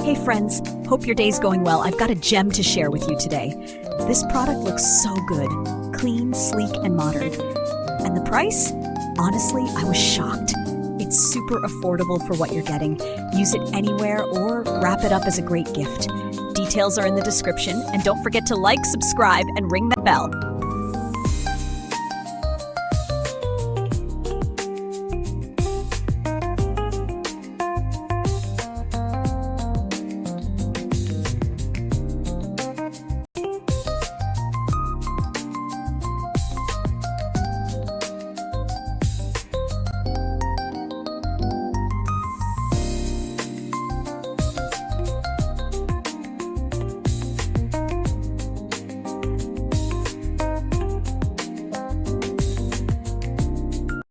Hey friends, hope your day's going well. I've got a gem to share with you today. This product looks so good, clean, sleek, and modern. And the price? Honestly, I was shocked. It's super affordable for what you're getting. Use it anywhere or wrap it up as a great gift. Details are in the description, and don't forget to like, subscribe, and ring that bell.